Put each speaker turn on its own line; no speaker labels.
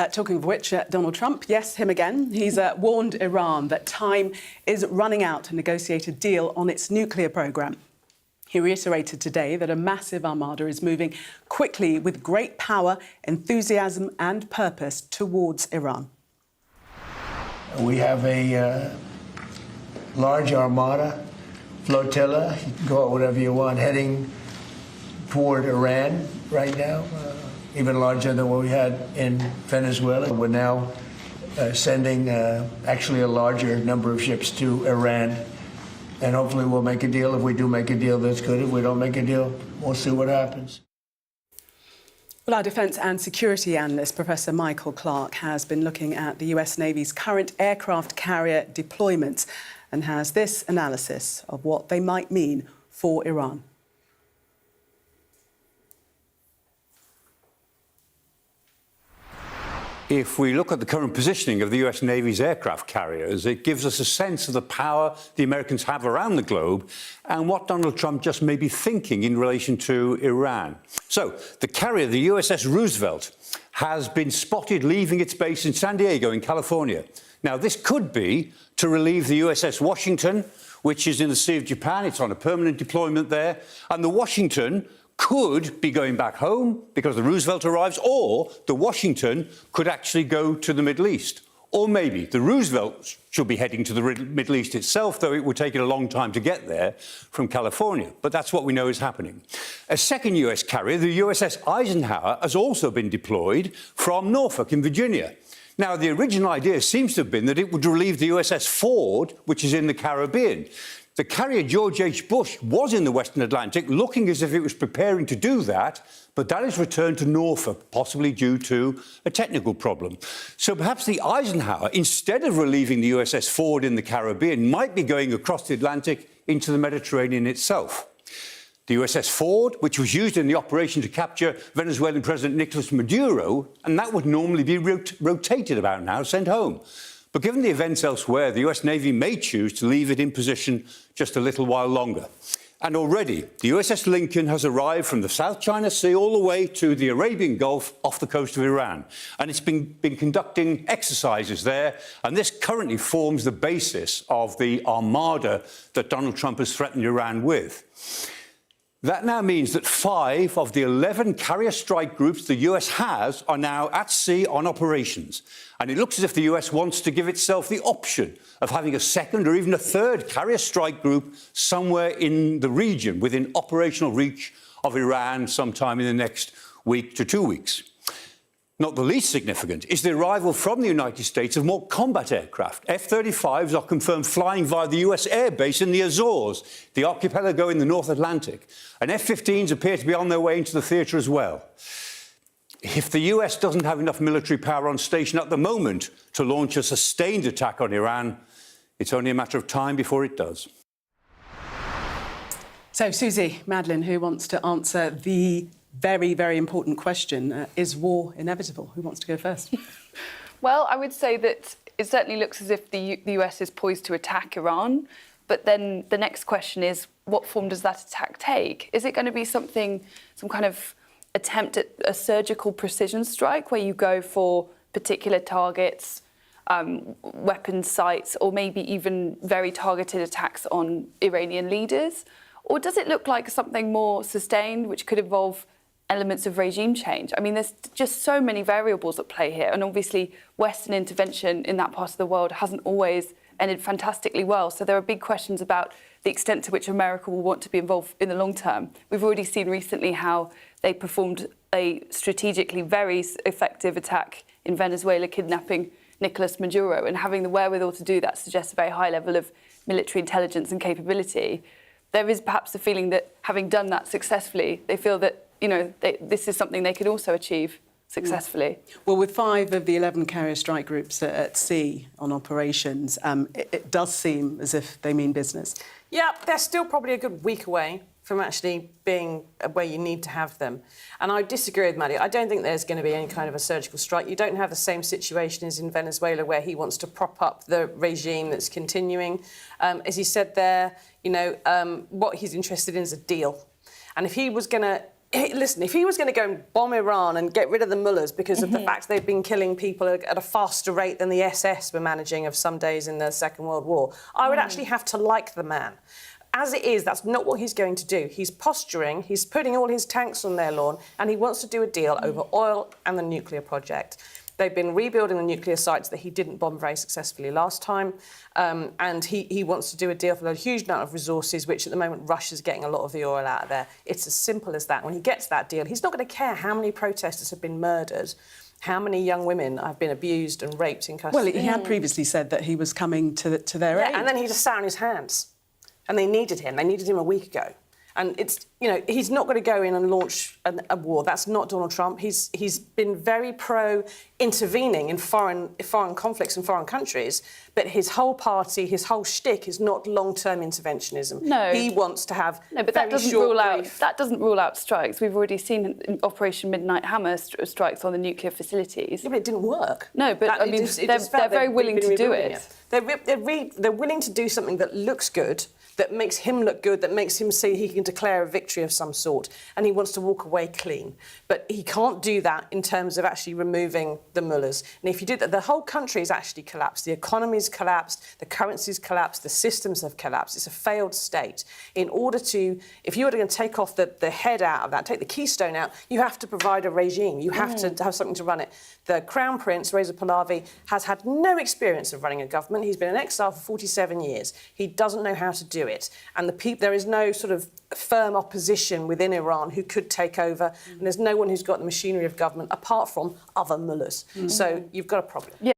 Talking of which, Donald Trump, yes, him again, he's warned Iran that time is running out to negotiate a deal on its nuclear programme. He reiterated today that a massive armada is moving quickly with great power, enthusiasm and purpose towards Iran.
We have a large armada, flotilla, you can call it whatever you want, heading toward Iran right now. Even larger than what we had in Venezuela. We're now sending actually a larger number of ships to Iran, and hopefully we'll make a deal. If we do make a deal, that's good. If we don't make a deal, we'll see what happens.
Well, our defence and security analyst, Professor Michael Clark, has been looking at the US Navy's current aircraft carrier deployments and has this analysis of what they might mean for Iran.
If we look at the current positioning of the US Navy's aircraft carriers, it gives us a sense of the power the Americans have around the globe and what Donald Trump just may be thinking in relation to Iran. So, the carrier, the USS Roosevelt, has been spotted leaving its base in San Diego in California. Now, this could be to relieve the USS Washington, which is in the Sea of Japan. It's on a permanent deployment there. And the Washington could be going back home because the Roosevelt arrives, or the Washington could actually go to the Middle East. Or maybe the Roosevelt should be heading to the Middle East itself, though it would take it a long time to get there from California. But that's what we know is happening. A second US carrier, the USS Eisenhower, has also been deployed from Norfolk in Virginia. Now, the original idea seems to have been that it would relieve the USS Ford, which is in the Caribbean. The carrier George H. Bush was in the Western Atlantic, looking as if it was preparing to do that, but that is returned to Norfolk, possibly due to a technical problem. So perhaps the Eisenhower, instead of relieving the USS Ford in the Caribbean, might be going across the Atlantic into the Mediterranean itself. The USS Ford, which was used in the operation to capture Venezuelan President Nicolas Maduro, and that would normally be rotated about now, sent home. But given the events elsewhere, the US Navy may choose to leave it in position just a little while longer. And already, the USS Lincoln has arrived from the South China Sea all the way to the Arabian Gulf off the coast of Iran. And it's been conducting exercises there, and this currently forms the basis of the armada that Donald Trump has threatened Iran with. That now means that 5 of the 11 carrier strike groups the US has are now at sea on operations. And it looks as if the US wants to give itself the option of having a second or even a third carrier strike group somewhere in the region within operational reach of Iran sometime in the next week to 2 weeks. Not the least significant is the arrival from the United States of more combat aircraft. F-35s are confirmed flying via the US Air Base in the Azores, the archipelago in the North Atlantic. And F-15s appear to be on their way into the theatre as well. If the US doesn't have enough military power on station at the moment to launch a sustained attack on Iran, it's only a matter of time before it does.
So, Susie, Madeline, who wants to answer the very, very important question, is war inevitable? Who wants to go first?
Well, I would say that it certainly looks as if the US is poised to attack Iran. But then the next question is, what form does that attack take? Is it going to be some kind of attempt at a surgical precision strike where you go for particular targets, weapon sites, or maybe even very targeted attacks on Iranian leaders? Or does it look like something more sustained, which could involve elements of regime change? I mean, there's just so many variables at play here. And obviously, Western intervention in that part of the world hasn't always ended fantastically well. So there are big questions about the extent to which America will want to be involved in the long term. We've already seen recently how they performed a strategically very effective attack in Venezuela, kidnapping Nicolas Maduro, and having the wherewithal to do that suggests a very high level of military intelligence and capability. There is perhaps the feeling that having done that successfully, they feel that this is something they could also achieve successfully.
Well, with 5 of the 11 carrier strike groups at sea on operations, it does seem as if they mean business.
Yeah, they're still probably a good week away from actually being where you need to have them. And I disagree with Maddie. I don't think there's going to be any kind of a surgical strike. You don't have the same situation as in Venezuela where he wants to prop up the regime that's continuing. As he said there, what he's interested in is a deal. And if he was going to Listen, if he was going to go and bomb Iran and get rid of the mullahs because of the fact they've been killing people at a faster rate than the SS were managing of some days in the Second World War, I would actually have to like the man. As it is, that's not what he's going to do. He's posturing, he's putting all his tanks on their lawn, and he wants to do a deal over oil and the nuclear project. They've been rebuilding the nuclear sites that he didn't bomb very successfully last time, and he wants to do a deal for a huge amount of resources, which at the moment Russia's getting a lot of the oil out of there. It's as simple as that. When he gets that deal, he's not going to care how many protesters have been murdered, how many young women have been abused and raped in custody.
Well, he had previously said that he was coming to their aid.
And then he just sat on his hands. And they needed him. They needed him a week ago. And it's, he's not going to go in and launch a war. That's not Donald Trump. He's been very pro-intervening in foreign conflicts in foreign countries, but his whole party, his whole shtick is not long-term interventionism.
No.
He wants to have
but that doesn't rule out strikes. We've already seen Operation Midnight Hammer strikes on the nuclear facilities.
Yeah, but it didn't work.
No, but they're very willing to do it.
They're willing to do something that looks good, that makes him look good, that makes him see he can declare a victory of some sort, and he wants to walk away clean. But he can't do that in terms of actually removing the mullahs. And if you do that, the whole country has actually collapsed. The economy's collapsed, the currency's collapsed, the systems have collapsed. It's a failed state. In order to, if you were going to take off the head out of that, take the keystone out, you have to provide a regime. You have to have something to run it. The Crown Prince, Reza Pahlavi, has had no experience of running a government. He's been in exile for 47 years. He doesn't know how to do it. And there is no sort of firm opposition within Iran who could take over. And there's no one who's got the machinery of government apart from other mullahs. So you've got a problem.
Yeah.